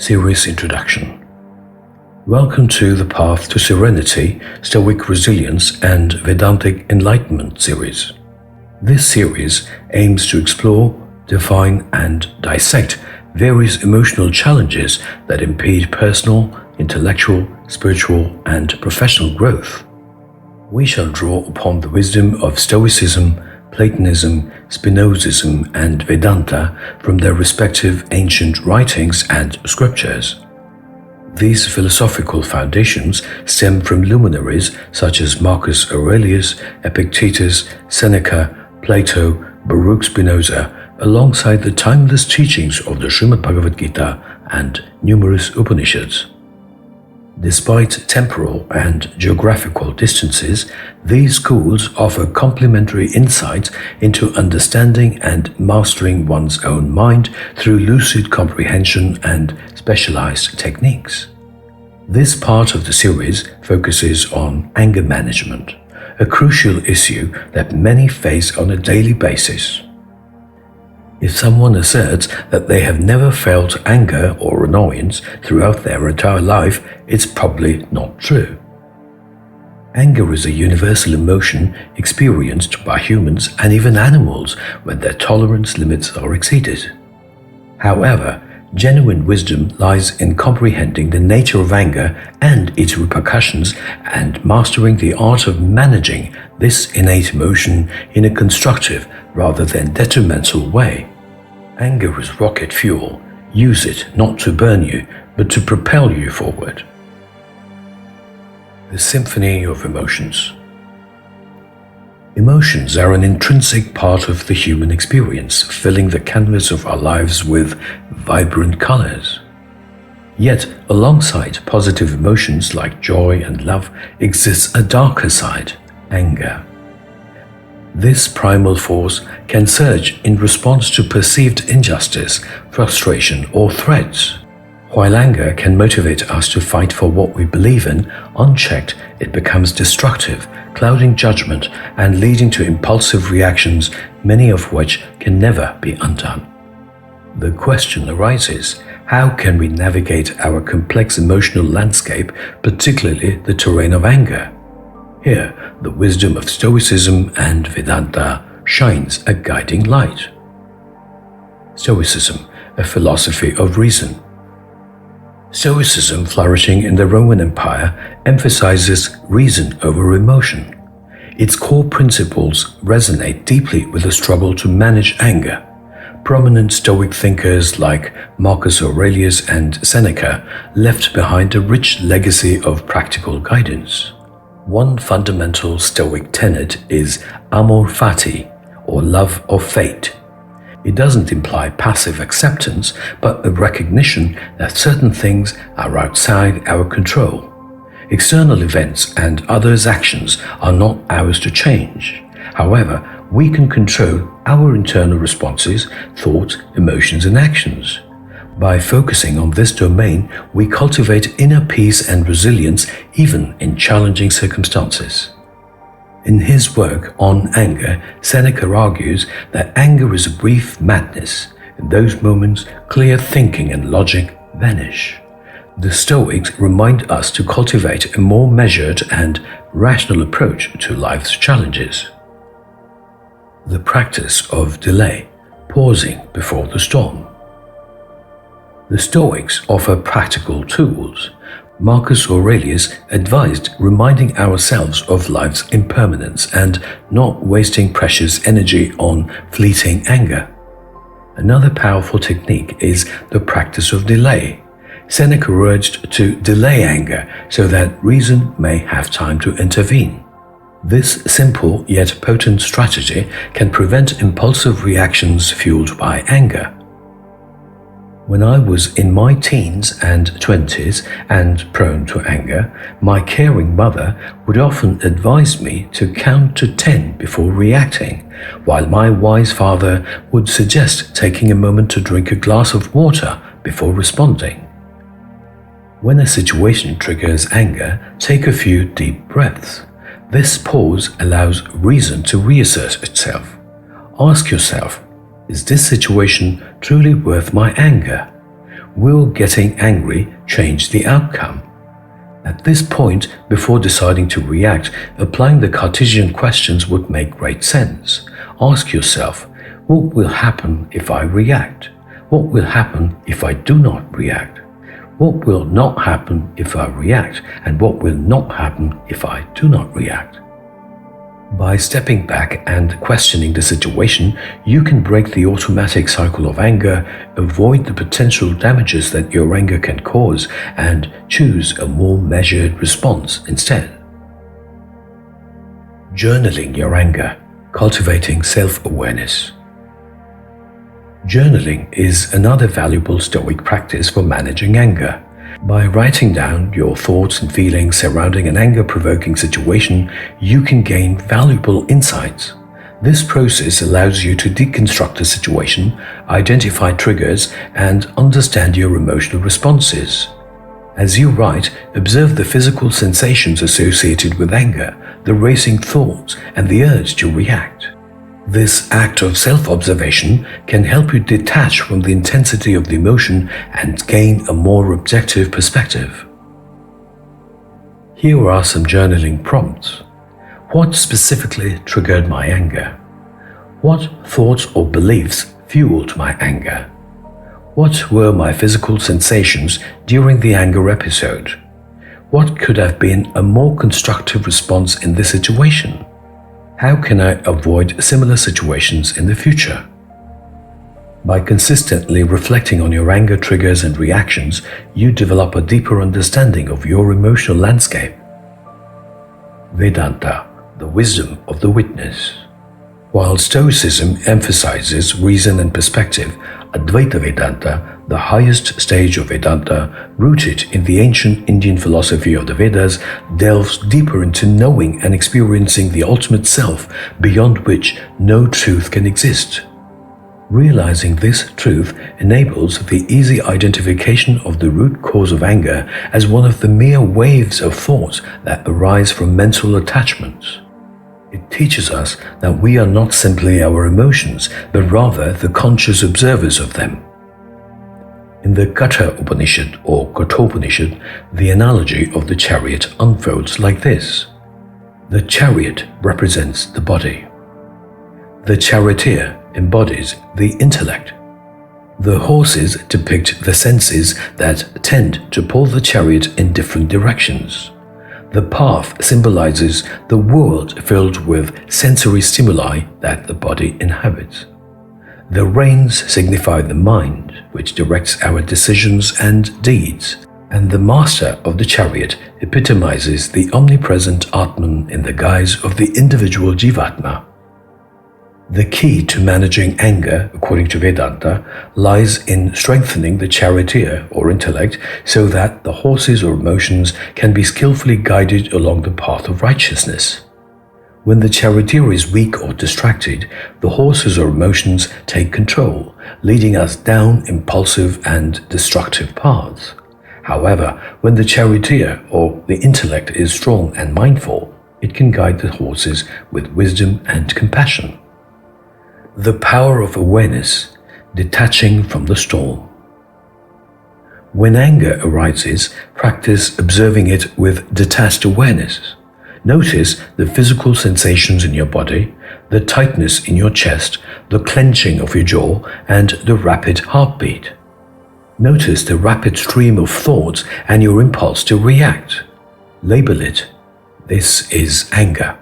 Series Introduction. Welcome to the Path to Serenity, Stoic Resilience and Vedantic Enlightenment series. This series aims to explore, define and dissect various emotional challenges that impede personal, intellectual, spiritual and professional growth. We shall draw upon the wisdom of Stoicism, Platonism, Spinozism and Vedanta from their respective ancient writings and scriptures. These philosophical foundations stem from luminaries such as Marcus Aurelius, Epictetus, Seneca, Plato, Baruch Spinoza, alongside the timeless teachings of the Srimad Bhagavad Gita and numerous Upanishads. Despite temporal and geographical distances, these schools offer complementary insights into understanding and mastering one's own mind through lucid comprehension and specialized techniques. This part of the series focuses on anger management, a crucial issue that many face on a daily basis. If someone asserts that they have never felt anger or annoyance throughout their entire life, it's probably not true. Anger is a universal emotion experienced by humans and even animals when their tolerance limits are exceeded. However, genuine wisdom lies in comprehending the nature of anger and its repercussions and mastering the art of managing this innate emotion in a constructive rather than detrimental way. Anger is rocket fuel. Use it not to burn you, but to propel you forward. The symphony of emotions. Emotions are an intrinsic part of the human experience, filling the canvas of our lives with vibrant colors. Yet, alongside positive emotions like joy and love, exists a darker side, anger. This primal force can surge in response to perceived injustice, frustration, or threats. While anger can motivate us to fight for what we believe in, unchecked, it becomes destructive, clouding judgment and leading to impulsive reactions, many of which can never be undone. The question arises, how can we navigate our complex emotional landscape, particularly the terrain of anger? Here, the wisdom of Stoicism and Vedanta shines a guiding light. Stoicism, a philosophy of reason. Stoicism, flourishing in the Roman Empire, emphasizes reason over emotion. Its core principles resonate deeply with the struggle to manage anger. Prominent Stoic thinkers like Marcus Aurelius and Seneca left behind a rich legacy of practical guidance. One fundamental Stoic tenet is amor fati, or love of fate. It doesn't imply passive acceptance, but a recognition that certain things are outside our control. External events and others' actions are not ours to change. However, we can control our internal responses, thoughts, emotions, and actions. By focusing on this domain, we cultivate inner peace and resilience even in challenging circumstances. In his work on anger, Seneca argues that anger is a brief madness. In those moments, clear thinking and logic vanish. The Stoics remind us to cultivate a more measured and rational approach to life's challenges. The practice of delay, pausing before the storm. The Stoics offer practical tools. Marcus Aurelius advised reminding ourselves of life's impermanence and not wasting precious energy on fleeting anger. Another powerful technique is the practice of delay. Seneca urged to delay anger so that reason may have time to intervene. This simple yet potent strategy can prevent impulsive reactions fueled by anger. When I was in my teens and 20s and prone to anger, my caring mother would often advise me to count to 10 before reacting, while my wise father would suggest taking a moment to drink a glass of water before responding. When a situation triggers anger, take a few deep breaths. This pause allows reason to reassert itself. Ask yourself, is this situation truly worth my anger? will getting angry change the outcome? At this point, before deciding to react, applying the Cartesian questions would make great sense. Ask yourself, what will happen if I react? What will happen if I do not react? What will not happen if I react? And what will not happen if I do not react? By stepping back and questioning the situation, you can break the automatic cycle of anger, avoid the potential damages that your anger can cause, and choose a more measured response instead. Journaling your anger, cultivating self-awareness. Journaling is another valuable Stoic practice for managing anger. By writing down your thoughts and feelings surrounding an anger-provoking situation, you can gain valuable insights. This process allows you to deconstruct the situation, identify triggers, and understand your emotional responses. As you write, observe the physical sensations associated with anger, the racing thoughts, and the urge to react. This act of self-observation can help you detach from the intensity of the emotion and gain a more objective perspective. Here are some journaling prompts. What specifically triggered my anger? What thoughts or beliefs fueled my anger? What were my physical sensations during the anger episode? What could have been a more constructive response in this situation? How can I avoid similar situations in the future? By consistently reflecting on your anger triggers and reactions, you develop a deeper understanding of your emotional landscape. Vedanta, the wisdom of the witness. While Stoicism emphasizes reason and perspective, Advaita Vedanta, the highest stage of Vedanta, rooted in the ancient Indian philosophy of the Vedas, delves deeper into knowing and experiencing the ultimate self, beyond which no truth can exist. Realizing this truth enables the easy identification of the root cause of anger as one of the mere waves of thought that arise from mental attachments. It teaches us that we are not simply our emotions, but rather the conscious observers of them. In the Katha Upanishad or Kathopanishad, the analogy of the chariot unfolds like this. The chariot represents the body. The charioteer embodies the intellect. The horses depict the senses that tend to pull the chariot in different directions. The path symbolizes the world filled with sensory stimuli that the body inhabits. The reins signify the mind, which directs our decisions and deeds, and the master of the chariot epitomizes the omnipresent Atman in the guise of the individual Jivatma. The key to managing anger, according to Vedanta, lies in strengthening the charioteer or intellect so that the horses or emotions can be skillfully guided along the path of righteousness. When the charioteer is weak or distracted, the horses or emotions take control, leading us down impulsive and destructive paths. However, when the charioteer or the intellect is strong and mindful, it can guide the horses with wisdom and compassion. The power of awareness, detaching from the storm. When anger arises, practice observing it with detached awareness. Notice the physical sensations in your body, the tightness in your chest, the clenching of your jaw, and the rapid heartbeat. Notice the rapid stream of thoughts and your impulse to react. Label it. This is anger.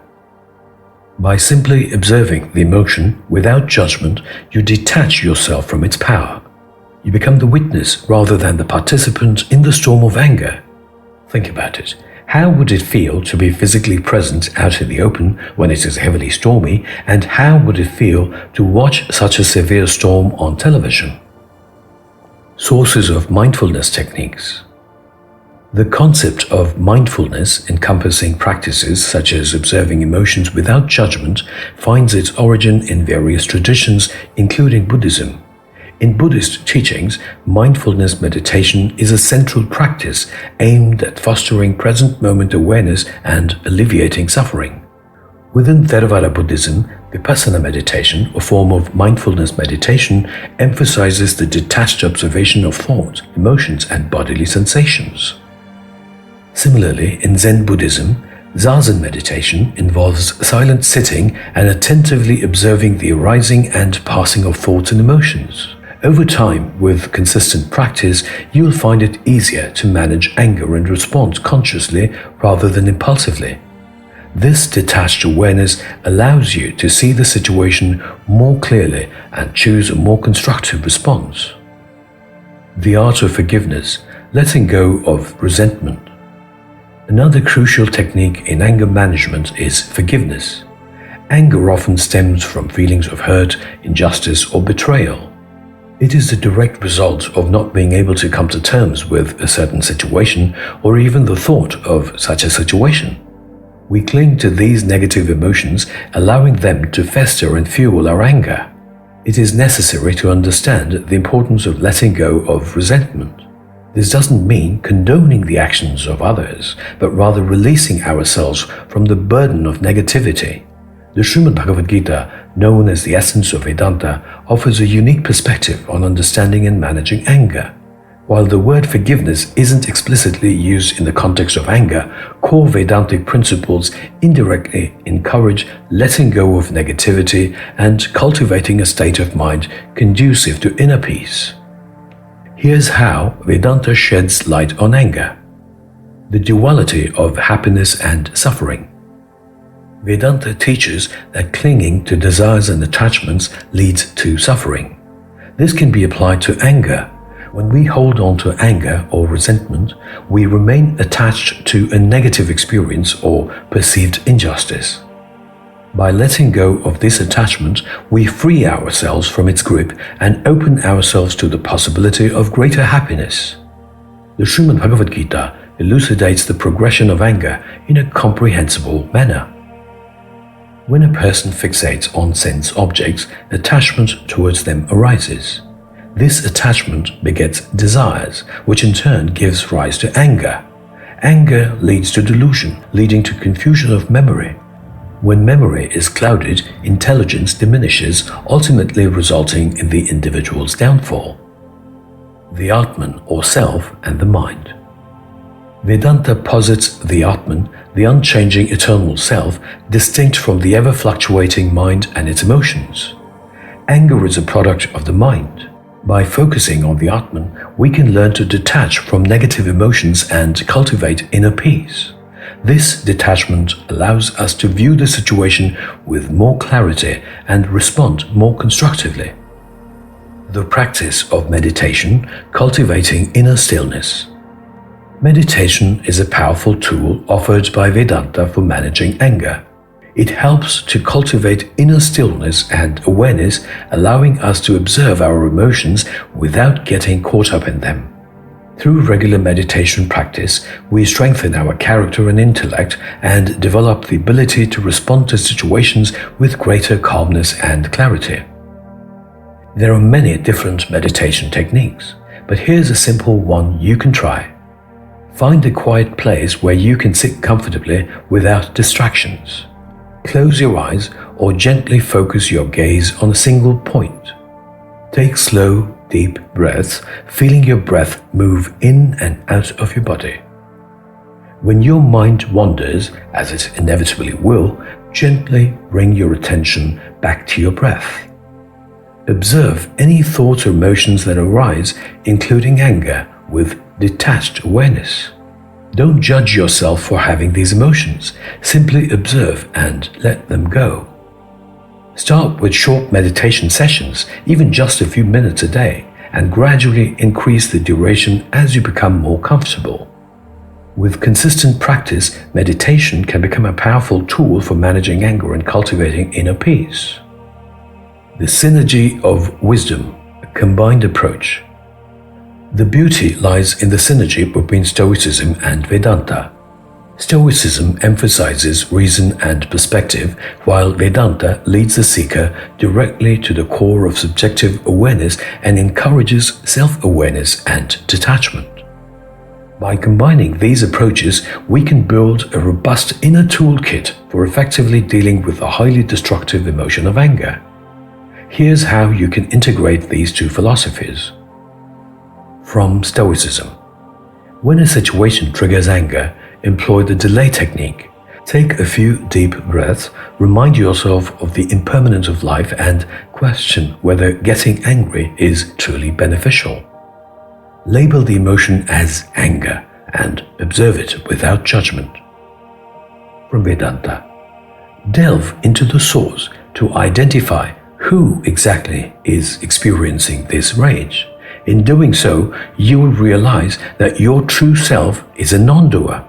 By simply observing the emotion without judgment, you detach yourself from its power. You become the witness rather than the participant in the storm of anger. Think about it. How would it feel to be physically present out in the open when it is heavily stormy, and how would it feel to watch such a severe storm on television? Sources of mindfulness techniques. The concept of mindfulness, encompassing practices such as observing emotions without judgment, finds its origin in various traditions, including Buddhism. In Buddhist teachings, mindfulness meditation is a central practice aimed at fostering present moment awareness and alleviating suffering. Within Theravada Buddhism, Vipassana meditation, a form of mindfulness meditation, emphasizes the detached observation of thoughts, emotions, and bodily sensations. Similarly, in Zen Buddhism, Zazen meditation involves silent sitting and attentively observing the arising and passing of thoughts and emotions. Over time, with consistent practice, you will find it easier to manage anger and response consciously rather than impulsively. This detached awareness allows you to see the situation more clearly and choose a more constructive response. The art of forgiveness, letting go of resentment. Another crucial technique in anger management is forgiveness. Anger often stems from feelings of hurt, injustice, or betrayal. It is the direct result of not being able to come to terms with a certain situation or even the thought of such a situation. We cling to these negative emotions, allowing them to fester and fuel our anger. It is necessary to understand the importance of letting go of resentment. This doesn't mean condoning the actions of others, but rather releasing ourselves from the burden of negativity. The Srimad Bhagavad Gita, known as the essence of Vedanta, offers a unique perspective on understanding and managing anger. While the word forgiveness isn't explicitly used in the context of anger, core Vedantic principles indirectly encourage letting go of negativity and cultivating a state of mind conducive to inner peace. Here's how Vedanta sheds light on anger. The duality of happiness and suffering. Vedanta teaches that clinging to desires and attachments leads to suffering. This can be applied to anger. When we hold on to anger or resentment, we remain attached to a negative experience or perceived injustice. By letting go of this attachment, we free ourselves from its grip and open ourselves to the possibility of greater happiness. The Srimad Bhagavad Gita elucidates the progression of anger in a comprehensible manner. When a person fixates on sense objects, attachment towards them arises. This attachment begets desires, which in turn gives rise to anger. Anger leads to delusion, leading to confusion of memory. When memory is clouded, intelligence diminishes, ultimately resulting in the individual's downfall. The Atman, or self, and the mind. Vedanta posits the Atman, the unchanging eternal self, distinct from the ever-fluctuating mind and its emotions. Anger is a product of the mind. By focusing on the Atman, we can learn to detach from negative emotions and cultivate inner peace. This detachment allows us to view the situation with more clarity and respond more constructively. The practice of meditation, cultivating inner stillness. Meditation is a powerful tool offered by Vedanta for managing anger. It helps to cultivate inner stillness and awareness, allowing us to observe our emotions without getting caught up in them. Through regular meditation practice, we strengthen our character and intellect and develop the ability to respond to situations with greater calmness and clarity. There are many different meditation techniques, but here's a simple one you can try. Find a quiet place where you can sit comfortably without distractions. Close your eyes or gently focus your gaze on a single point. Take slow, deep breaths, feeling your breath move in and out of your body. When your mind wanders, as it inevitably will, gently bring your attention back to your breath. Observe any thoughts or emotions that arise, including anger, with detached awareness. Don't judge yourself for having these emotions. Simply observe and let them go. Start with short meditation sessions, even just a few minutes a day, and gradually increase the duration as you become more comfortable. With consistent practice, meditation can become a powerful tool for managing anger and cultivating inner peace. The synergy of wisdom, a combined approach. The beauty lies in the synergy between Stoicism and Vedanta. Stoicism emphasizes reason and perspective, while Vedanta leads the seeker directly to the core of subjective awareness and encourages self-awareness and detachment. By combining these approaches, we can build a robust inner toolkit for effectively dealing with the highly destructive emotion of anger. Here's how you can integrate these two philosophies. From Stoicism. When a situation triggers anger, employ the delay technique. Take a few deep breaths, remind yourself of the impermanence of life, and question whether getting angry is truly beneficial. Label the emotion as anger and observe it without judgment. From Vedanta. Delve into the source to identify who exactly is experiencing this rage. In doing so, you will realize that your true self is a non-doer.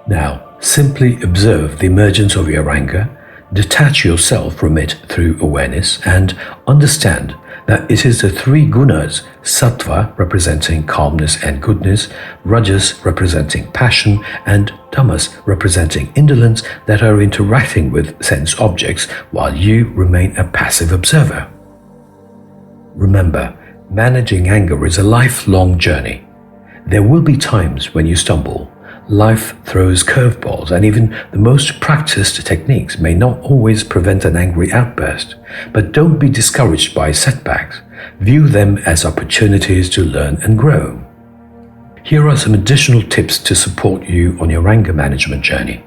Now, simply observe the emergence of your anger, detach yourself from it through awareness, and understand that it is the three gunas, sattva representing calmness and goodness, rajas representing passion, and tamas representing indolence that are interacting with sense objects while you remain a passive observer. Remember, managing anger is a lifelong journey. There will be times when you stumble. Life throws curveballs, and even the most practiced techniques may not always prevent an angry outburst. But don't be discouraged by setbacks. View them as opportunities to learn and grow. Here are some additional tips to support you on your anger management journey.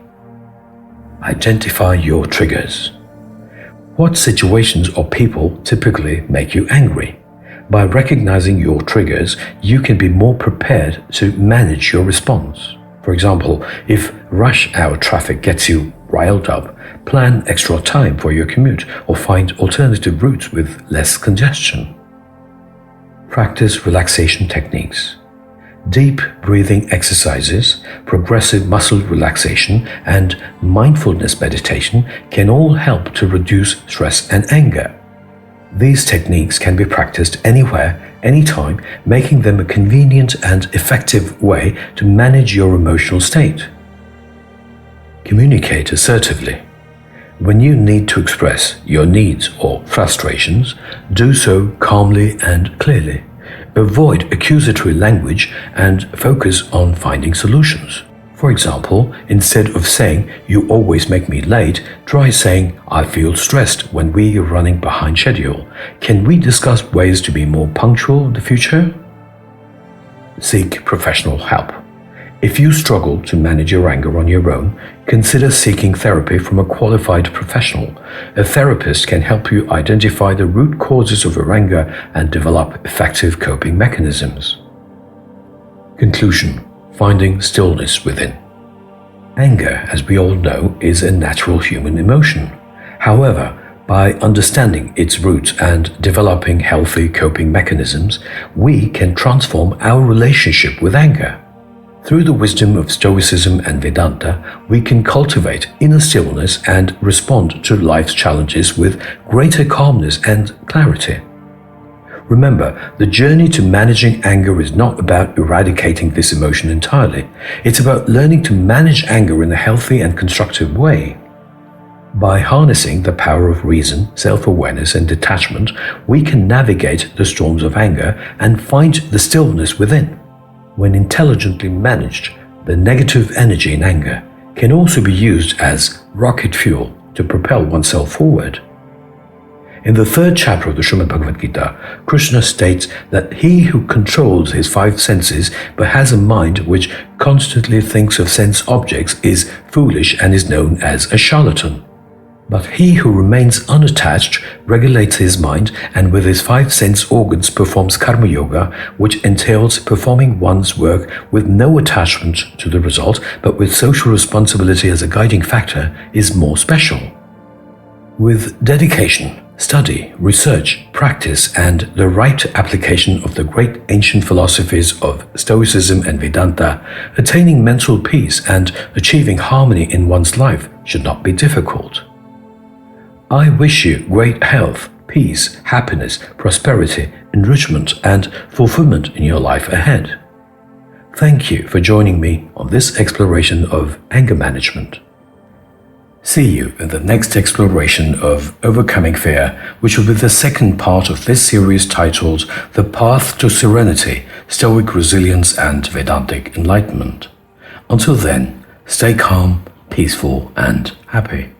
Identify your triggers. What situations or people typically make you angry? By recognizing your triggers, you can be more prepared to manage your response. For example, if rush hour traffic gets you riled up, plan extra time for your commute or find alternative routes with less congestion. Practice relaxation techniques. Deep breathing exercises, progressive muscle relaxation, and mindfulness meditation can all help to reduce stress and anger. These techniques can be practiced anywhere, anytime, making them a convenient and effective way to manage your emotional state. Communicate assertively. When you need to express your needs or frustrations, do so calmly and clearly. Avoid accusatory language and focus on finding solutions. For example, instead of saying, "You always make me late," try saying, "I feel stressed when we are running behind schedule. Can we discuss ways to be more punctual in the future?" Seek professional help. If you struggle to manage your anger on your own, consider seeking therapy from a qualified professional. A therapist can help you identify the root causes of your anger and develop effective coping mechanisms. Conclusion. Finding stillness within. Anger, as we all know, is a natural human emotion. However, by understanding its roots and developing healthy coping mechanisms, we can transform our relationship with anger. Through the wisdom of Stoicism and Vedanta, we can cultivate inner stillness and respond to life's challenges with greater calmness and clarity. Remember, the journey to managing anger is not about eradicating this emotion entirely. It's about learning to manage anger in a healthy and constructive way. By harnessing the power of reason, self-awareness, and detachment, we can navigate the storms of anger and find the stillness within. When intelligently managed, the negative energy in anger can also be used as rocket fuel to propel oneself forward. In the third chapter of the Srimad Bhagavad Gita, Krishna states that he who controls his five senses but has a mind which constantly thinks of sense objects is foolish and is known as a charlatan. But he who remains unattached regulates his mind and with his five sense organs performs karma yoga, which entails performing one's work with no attachment to the result but with social responsibility as a guiding factor, is more special. With dedication, study, research, practice, and the right application of the great ancient philosophies of Stoicism and Vedanta, attaining mental peace and achieving harmony in one's life should not be difficult. I wish you great health, peace, happiness, prosperity, enrichment, and fulfillment in your life ahead. Thank you for joining me on this exploration of anger management. See you in the next exploration of Overcoming Fear, which will be the second part of this series titled The Path to Serenity, Stoic Resilience and Vedantic Enlightenment. Until then, stay calm, peaceful, and happy.